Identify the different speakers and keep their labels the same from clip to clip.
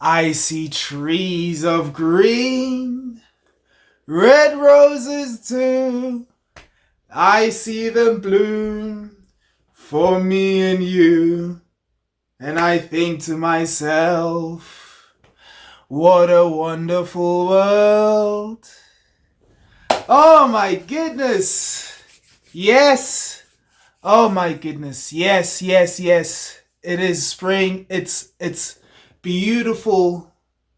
Speaker 1: I see trees of green, red roses too. I see them bloom for me and you. And I think to myself, what a wonderful world. Oh my goodness. Yes. Oh my goodness. Yes, yes, yes. It is spring. It's beautiful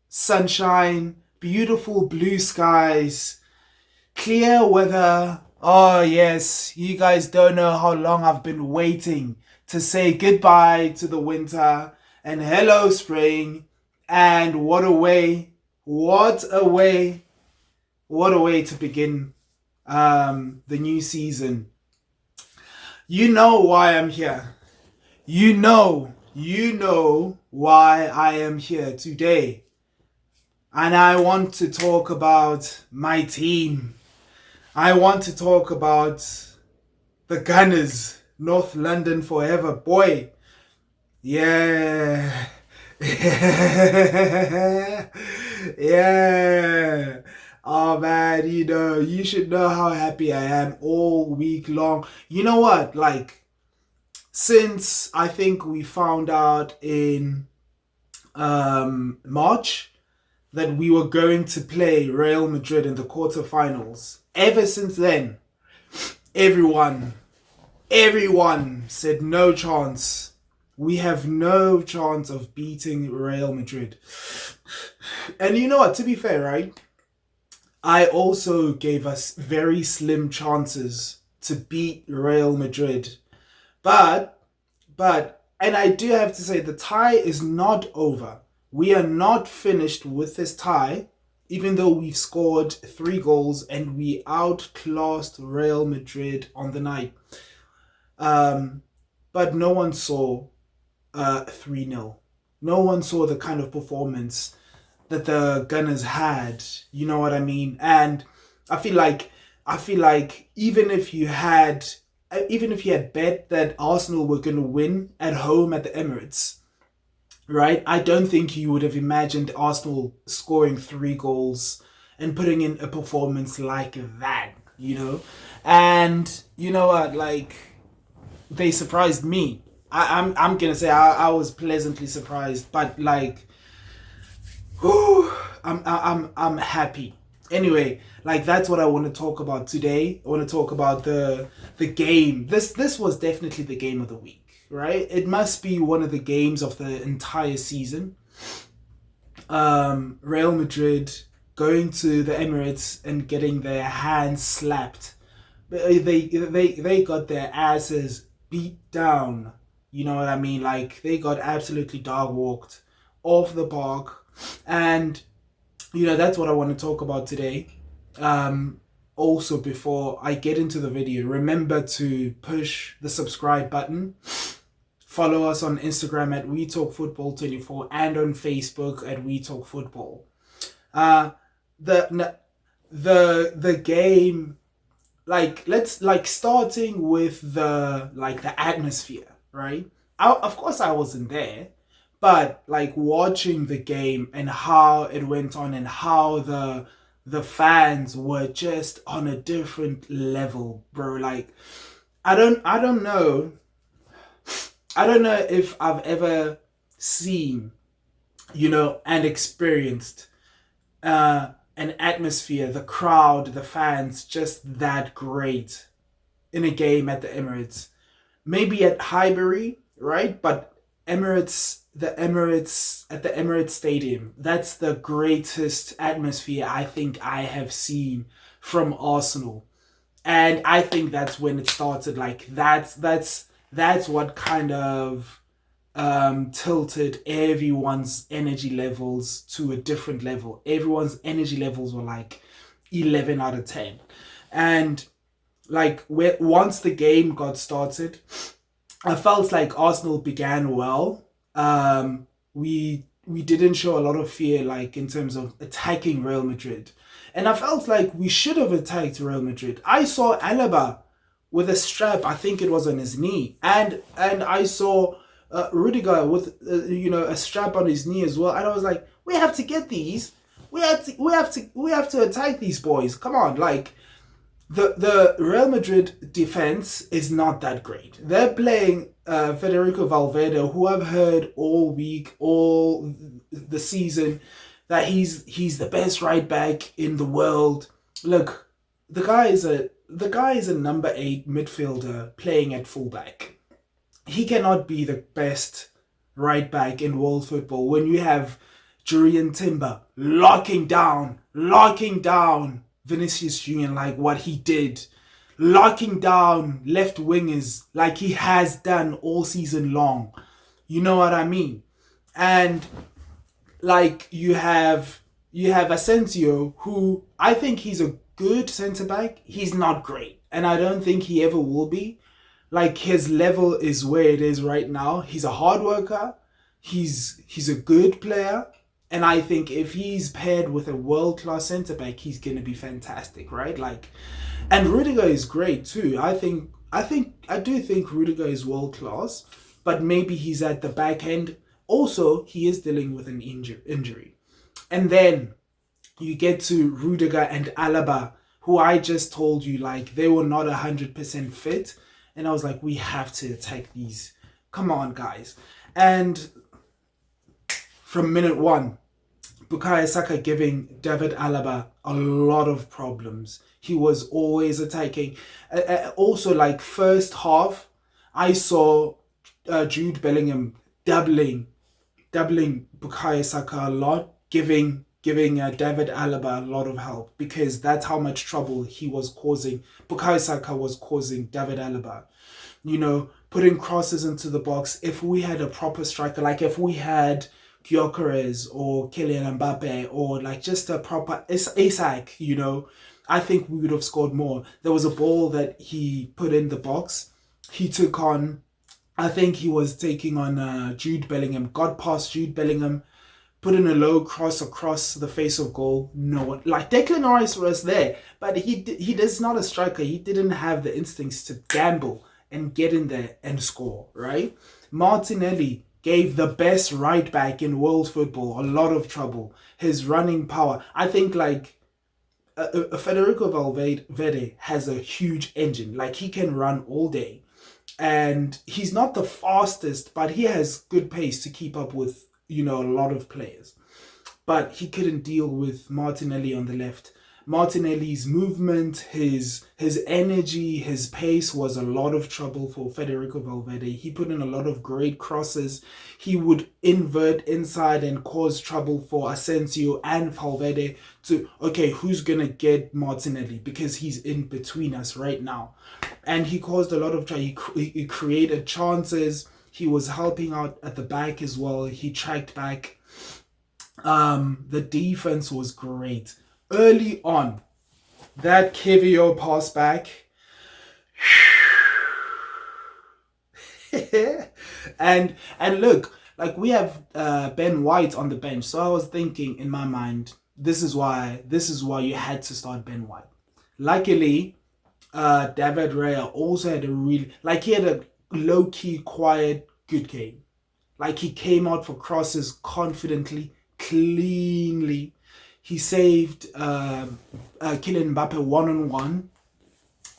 Speaker 1: sunshine, beautiful blue skies, clear weather. Oh yes, you guys don't know how long I've been waiting to say goodbye to the winter and hello spring. And what a way, what a way to begin the new season. You know why I'm here. You know why I am here today. And I want to talk about my team. I want to talk about the Gunners, North London forever. Boy, yeah. Yeah. Oh man, you should know how happy I am all week long. You know what? Like, since I think we found out in March that we were going to play Real Madrid in the quarterfinals. Ever since then, everyone said no chance. We have no chance of beating Real Madrid. And you know what, to be fair, right? I also gave us very slim chances to beat Real Madrid. But, and I do have to say, the tie is not over. We are not finished with this tie, even though we've scored 3 goals and we outclassed Real Madrid on the night. But no one saw 3-0. No one saw the kind of performance that the Gunners had. You know what I mean? And I feel like even if you had bet that Arsenal were going to win at home at the Emirates, right? I don't think you would have imagined Arsenal scoring 3 goals and putting in a performance like that, you know? And you know what? Like, they surprised me. I'm gonna say I was pleasantly surprised, but like, whew, I'm happy. Anyway, like that's what I want to talk about today. I want to talk about the game. This was definitely the game of the week, right? It must be one of the games of the entire season. Real Madrid going to the Emirates and getting their hands slapped. They got their asses beat down. You know what I mean? Like, they got absolutely dog walked off the park. And that's what I want to talk about today. Also, before I get into the video, remember to push the subscribe button. Follow us on Instagram at WeTalkFootball24 and on Facebook at WeTalkFootball. The game, starting with the atmosphere, right? Of course I wasn't there, but like watching the game and how it went on and how the fans were just on a different level, bro. Like, I don't know. I don't know if I've ever seen, and experienced an atmosphere, the crowd, the fans, just that great in a game at the Emirates. Maybe at Highbury, right? But at the Emirates Stadium, that's the greatest atmosphere I think I have seen from Arsenal. And I think that's when it started. Like, that's what kind of tilted everyone's energy levels to a different level. Everyone's energy levels were like 11 out of 10. And like, once the game got started, I felt like Arsenal began well. We didn't show a lot of fear, like in terms of attacking Real Madrid, and I felt like we should have attacked Real Madrid. I saw Alaba with a strap, I think it was on his knee, and I saw Rudiger with a strap on his knee as well, and I was like, we have to get these. We have to attack these boys. Come on, like the Real Madrid defense is not that great. They're playing Federico Valverde, who I've heard all week, all the season, that he's the best right back in the world. Look, the guy is a number 8 midfielder playing at fullback. He cannot be the best right back in world football when you have Jurien Timber locking down Vinicius Jr. like what he did, locking down left wingers like he has done all season long. You know what I mean? And like you have Asensio, who I think he's a good centre back. He's not great, and I don't think he ever will be. Like his level is where it is right now. He's a hard worker. He's a good player, and I think if he's paired with a world class centre back, he's gonna be fantastic, right? Like, and Rudiger is great too. I do think Rudiger is world class, but maybe he's at the back end. Also, he is dealing with an injury, and then you get to Rudiger and Alaba, who I just told you like they were not 100% fit, and I was like, we have to attack these. Come on, guys. And from minute one, Bukayo Saka giving David Alaba a lot of problems. He was always attacking. Also, like first half, I saw Jude Bellingham doubling Bukayo Saka a lot, giving David Alaba a lot of help, because that's how much trouble he was causing. Bukayo Saka was causing David Alaba. Putting crosses into the box. If we had a proper striker, like if we had Gyökeres or Kylian Mbappe, or like just a proper Isak, I think we would have scored more. There was a ball that he put in the box. He took on, I think he was taking on Jude Bellingham, got past Jude Bellingham, put in a low cross across the face of goal. No one, like Declan Rice was there, but he is not a striker. He didn't have the instincts to gamble and get in there and score, right? Martinelli gave the best right back in world football a lot of trouble. His running power, I think, like Federico Valverde has a huge engine. Like he can run all day, and he's not the fastest, but he has good pace to keep up with a lot of players. But he couldn't deal with Martinelli on the left. Martinelli's movement, his energy, his pace was a lot of trouble for Federico Valverde. He put in a lot of great crosses. He would invert inside and cause trouble for Asensio and Valverde to, okay, who's going to get Martinelli? Because he's in between us right now. And he caused a lot of trouble. He created chances. He was helping out at the back as well. He tracked back. The defense was great. Early on, that KVO pass back. and look, like we have Ben White on the bench. So I was thinking in my mind, this is why you had to start Ben White. Luckily, David Raya also had he had a low-key, quiet, good game. Like he came out for crosses confidently, cleanly. He saved Kylian Mbappe one-on-one,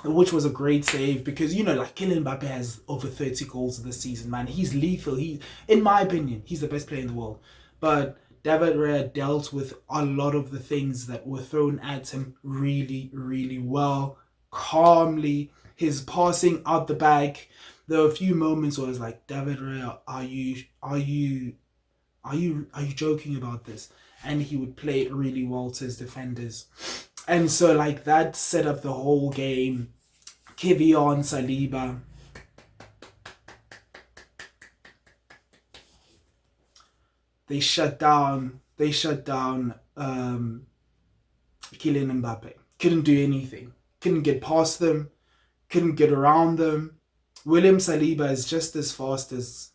Speaker 1: which was a great save because, Kylian Mbappe has over 30 goals this season, man. He's lethal. In my opinion, he's the best player in the world. But David Raya dealt with a lot of the things that were thrown at him really, really well, calmly. His passing out the back. There were a few moments where I was like, David Raya, are you joking about this? And he would play it really well to his defenders. And so like that set up the whole game. Kivion Saliba. They shut down Kylian Mbappe. Couldn't do anything. Couldn't get past them. Couldn't get around them. William Saliba is just as fast as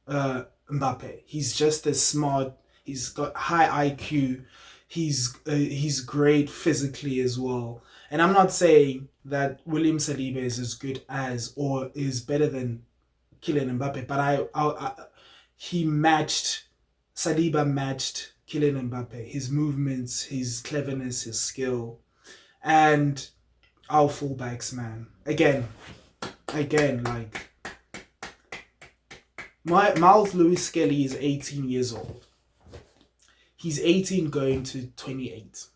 Speaker 1: Mbappe. He's just as smart. He's got high IQ. He's great physically as well. And I'm not saying that William Saliba is as good as or is better than Kylian Mbappe, but Saliba matched Kylian Mbappe. His movements, his cleverness, his skill, and our fullbacks, man. Again, like Miles Lewis Skelly is 18 years old. He's 18 going to 28.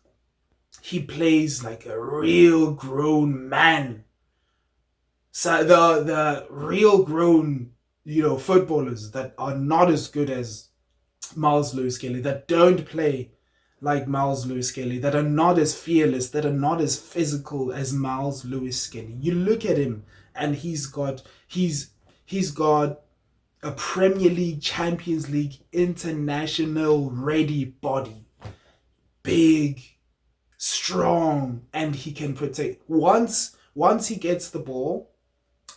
Speaker 1: He plays like a real grown man. So the real grown, footballers that are not as good as Miles Lewis Skelly, that don't play like Miles Lewis Skelly, that are not as fearless, that are not as physical as Miles Lewis Skelly. You look at him and he's got a Premier League, Champions League, international ready body. Big, strong, and he can protect. Once he gets the ball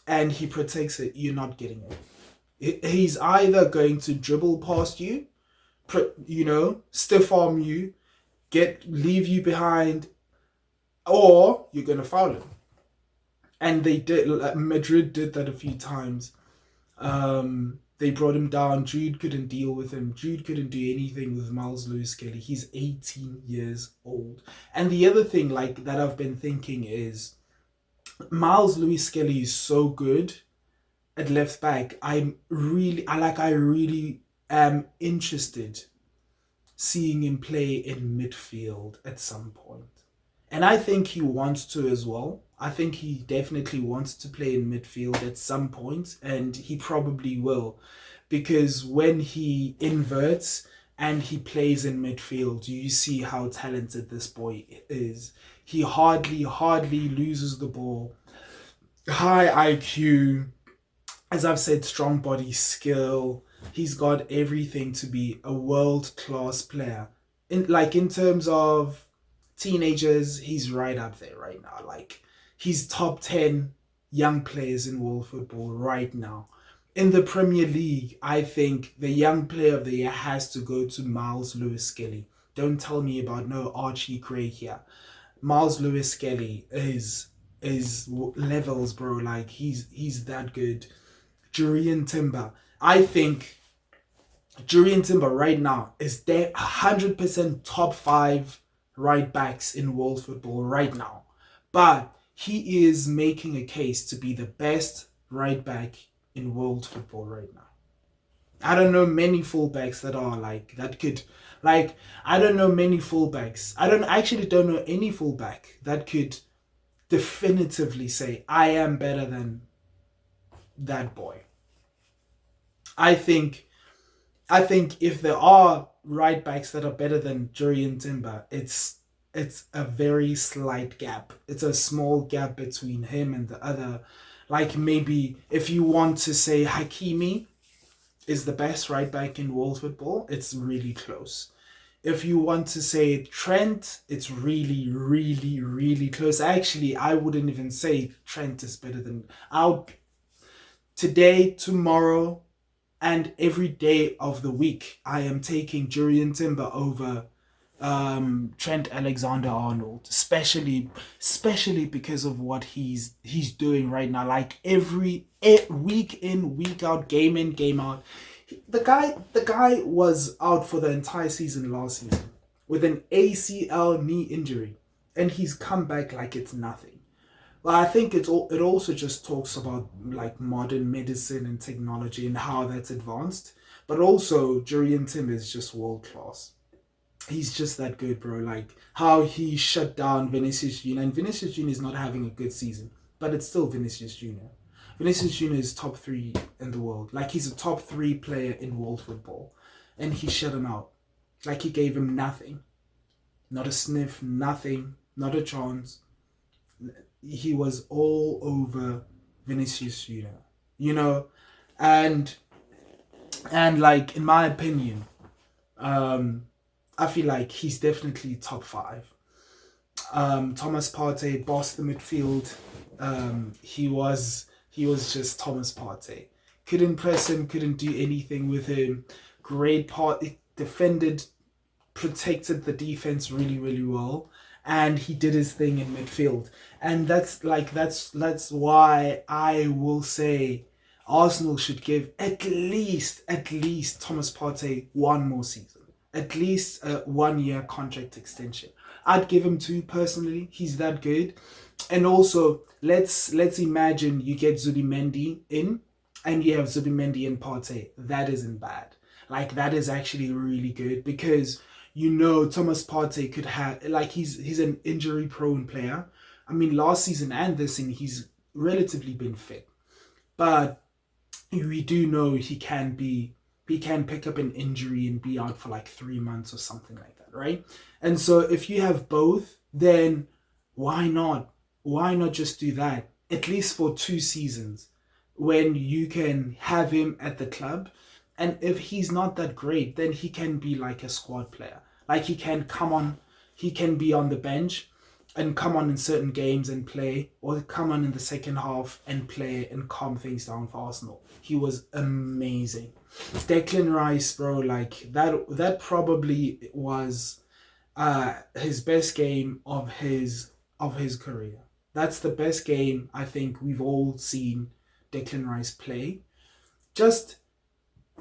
Speaker 1: and he protects it, you're not getting it. He's either going to dribble past you, stiff arm you, leave you behind, or you're gonna foul him. And they did. Madrid did that a few times. They brought him down. Jude couldn't deal with him. Jude couldn't do anything with Miles Lewis Skelly. He's 18 years old. And the other thing like that I've been thinking is Miles Lewis Skelly is so good at left back. I really am interested seeing him play in midfield at some point. And I think he wants to as well. I think he definitely wants to play in midfield at some point, and he probably will. Because when he inverts and he plays in midfield, you see how talented this boy is. He hardly loses the ball. High IQ, as I've said, strong body skill. He's got everything to be a world-class player. In terms of teenagers, he's right up there right now. Like, he's top 10 young players in world football right now. In the Premier League, I think the young player of the year has to go to Miles Lewis Skelly. Don't tell me about no Archie Craig here. Miles Lewis Skelly is levels, bro. Like, he's that good. Jurrien Timber. I think Jurrien Timber right now is there 100% top 5 right backs in world football right now. But he is making a case to be the best right back in world football right now. I don't know many fullbacks that are like that could I don't know many fullbacks. I don't know any fullback that could definitively say I am better than that boy. I think if there are right backs that are better than Jurrien Timber, it's a very slight gap. It's a small gap between him and the other. Like, maybe if you want to say Hakimi is the best right back in world football, it's really close. If you want to say Trent, it's really, really, really close. Actually, I wouldn't even say Trent is better than today, tomorrow, and every day of the week. I am taking Jurrien Timber over Trent Alexander-Arnold, especially because of what he's doing right now. Like every week in, week out, game in, game out. The guy was out for the entire season last season with an ACL knee injury, and he's come back like it's nothing. Well, I think it also just talks about like modern medicine and technology and how that's advanced. But also, Jurrien Timber is just world class. He's just that good, bro. Like how he shut down Vinicius Jr. And Vinicius Jr. is not having a good season, but it's still Vinicius Jr. Vinicius Jr. is top 3 in the world. Like, he's a top 3 player in world football. And he shut him out. Like, he gave him nothing. Not a sniff, nothing, not a chance. He was all over Vinicius Jr. And like, in my opinion, I feel like he's definitely top 5. Thomas Partey bossed the midfield. He was just Thomas Partey. Couldn't press him, couldn't do anything with him. Great part, defended, protected the defense really, really well. And he did his thing in midfield. And that's why I will say Arsenal should give at least Thomas Partey one more season, at least a 1 year contract extension. I'd give him two personally. He's that good. And also, let's imagine you get Zubimendi in, and you have Zubimendi and Partey. That isn't bad. Like that is actually really good because Thomas Partey could have like he's an injury prone player. I mean, last season and this season he's relatively been fit, but we do know he can pick up an injury and be out for like 3 months or something like that, right? And so if you have both, then why not? Why not just do that at least for 2 seasons when you can have him at the club? And if he's not that great, then he can be like a squad player. Like he can be on the bench and come on in certain games and play, or come on in the second half and play and calm things down for Arsenal. He was amazing. Declan Rice, bro, like that probably was his best game of his career. That's the best game I think we've all seen Declan Rice play. Just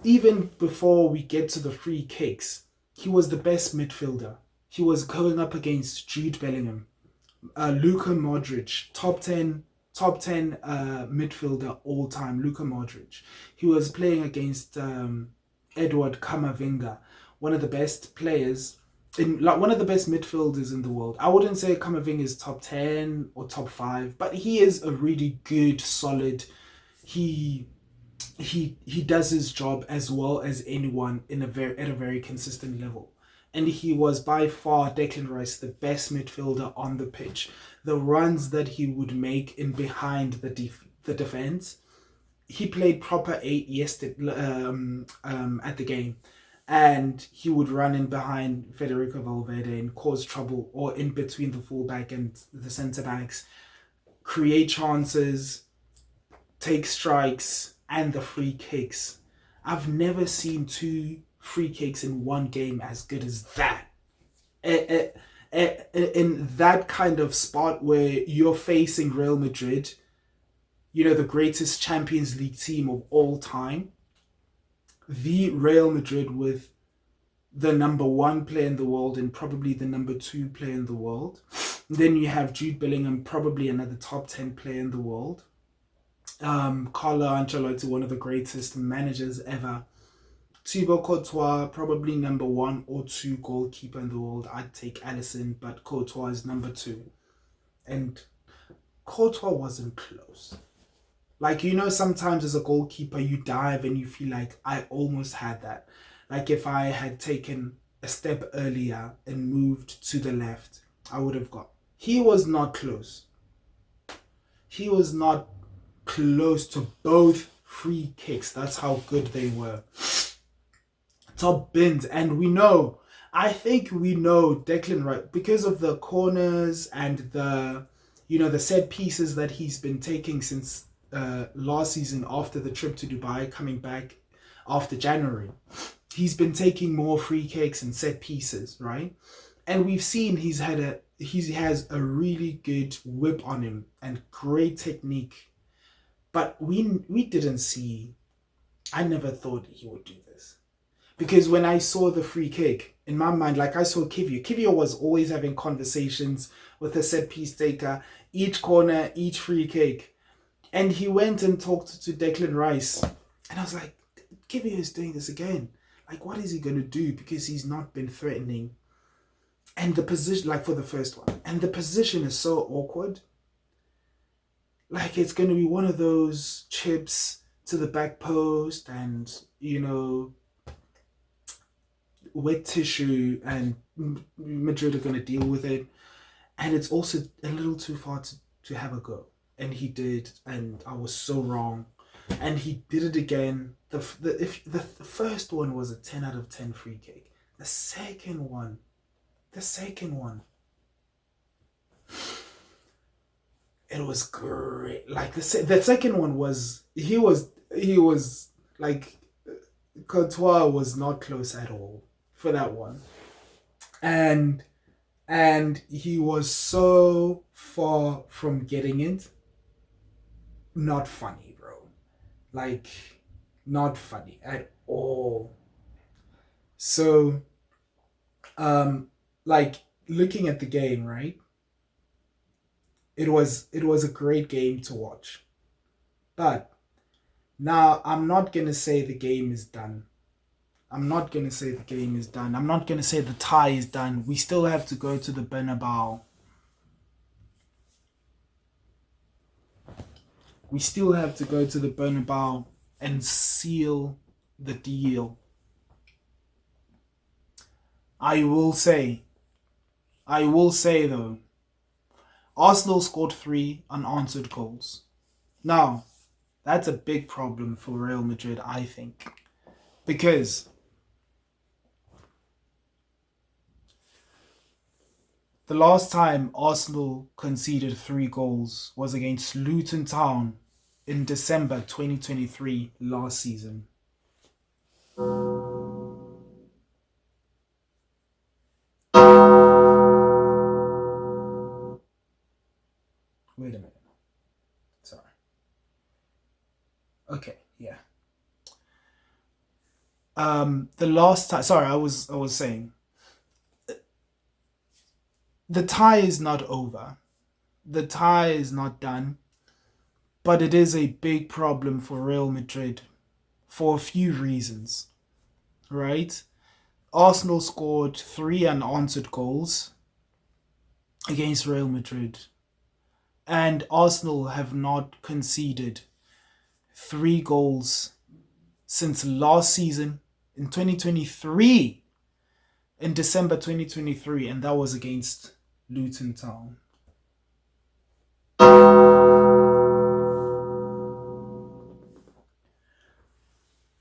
Speaker 1: even before we get to the free kicks, he was the best midfielder. He was going up against Jude Bellingham, Luka Modric, top ten midfielder all time. Luka Modric. He was playing against Edward Camavinga, one of the best players in like one of the best midfielders in the world. I wouldn't say Camavinga is top 10 or top 5, but he is a really good, solid. He he does his job as well as anyone at a very consistent level. And he was by far, Declan Rice, the best midfielder on the pitch. The runs that he would make in behind the defense, he played proper 8 yesterday at the game, and he would run in behind Federico Valverde and cause trouble, or in between the fullback and the centre backs, create chances, take strikes, and the free kicks. I've never seen 2 free kicks in one game as good as that. In that kind of spot where you're facing Real Madrid, the greatest Champions League team of all time, the Real Madrid with the number 1 player in the world and probably the number 2 player in the world. Then you have Jude Bellingham, probably another top 10 player in the world. Carlo Ancelotti, one of the greatest managers ever. Thibaut Courtois, probably number 1 or 2 goalkeeper in the world. I'd take Alisson, but Courtois is number 2. And Courtois wasn't close. Like, sometimes as a goalkeeper, you dive and you feel like, I almost had that. Like, if I had taken a step earlier and moved to the left, I would have got. He was not close. He was not close to both free kicks. That's how good they were. Top bins. And I think we know Declan Rice because of the corners and the set pieces that he's been taking since last season after the trip to Dubai, coming back after January. He's been taking more free kicks and set pieces, right? And we've seen he has a really good whip on him and great technique. But we didn't see. I never thought he would do this. Because when I saw the free kick, in my mind, like I saw Kivio. Kivio was always having conversations with a set piece taker, each corner, each free kick. And he went and talked to Declan Rice. And I was like, Kivio is doing this again. Like, what is he going to do? Because he's not been threatening. And the position, like for the first one, and the position is so awkward. Like, it's going to be one of those chips to the back post and, wet tissue, and Madrid are going to deal with it. And it's also a little too far to have a go. And he did, and I was so wrong. And he did it again. The first one was a 10 out of 10 free kick. The second one, it was great. Like the second one was he was like, Courtois was not close at all for that one, and he was so far from getting it. Not funny, bro. Like, not funny at all. So, like looking at the game, right? It was a great game to watch. But now I'm not gonna say the game is done. I'm not gonna say the game is done. I'm not gonna say the tie is done. We still have to go to the Bernabeu. We still have to go to the Bernabeu and seal the deal. I will say, I will say though, Arsenal scored 3 unanswered goals. Now, that's a big problem for Real Madrid, I think. Because the last time Arsenal conceded 3 goals was against Luton Town in December 2023 last season. Wait a minute. Sorry. Okay, yeah. The last time, sorry, I was saying the tie is not over. The tie is not done, but it is a big problem for Real Madrid for a few reasons, right? Arsenal scored 3 unanswered goals against Real Madrid, and Arsenal have not conceded 3 goals since last season in 2023, in December 2023, and that was against Luton Town.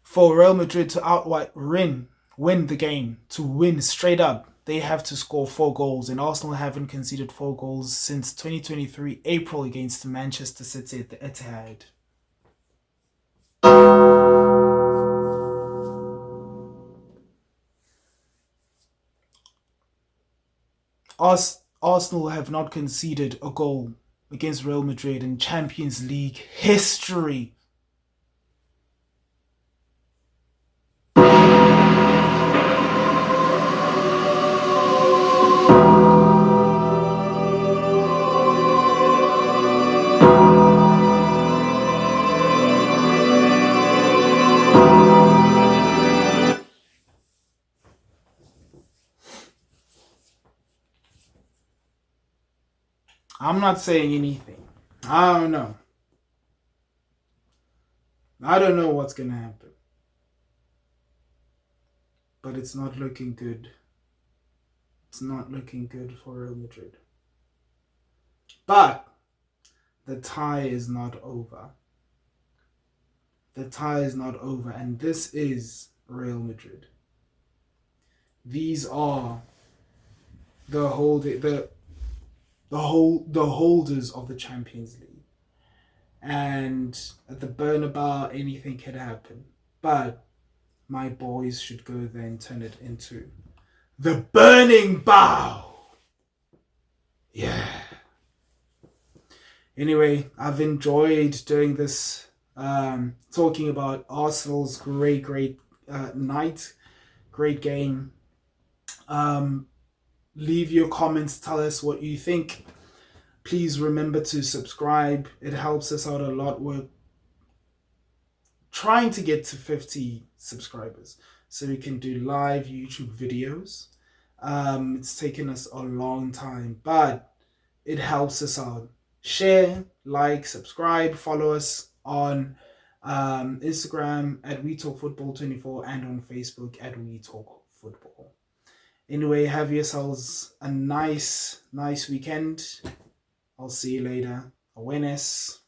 Speaker 1: For Real Madrid to outright win the game, to win straight up, they have to score 4 goals, and Arsenal haven't conceded 4 goals since 2023 April against Manchester City at the Etihad. Arsenal have not conceded a goal against Real Madrid in Champions League history. I'm not saying anything. I don't know. I don't know what's going to happen. But it's not looking good. It's not looking good for Real Madrid. But the tie is not over. The tie is not over, and this is Real Madrid. These are the holders of the Champions League. And at the Bernabeu, anything can happen. But my boys should go there and turn it into the burning bow. Yeah. Anyway, I've enjoyed doing this, talking about Arsenal's great night, great game. Leave your comments, tell us what you think. Please remember to subscribe. It helps us out a lot. We're trying to get to 50 subscribers so we can do live YouTube videos. It's taken us a long time, but it helps us out. Share, like, subscribe, follow us on Instagram at We Talk Football 24 and on Facebook at We Talk Football. Anyway, have yourselves a nice weekend. I'll see you later. Awareness.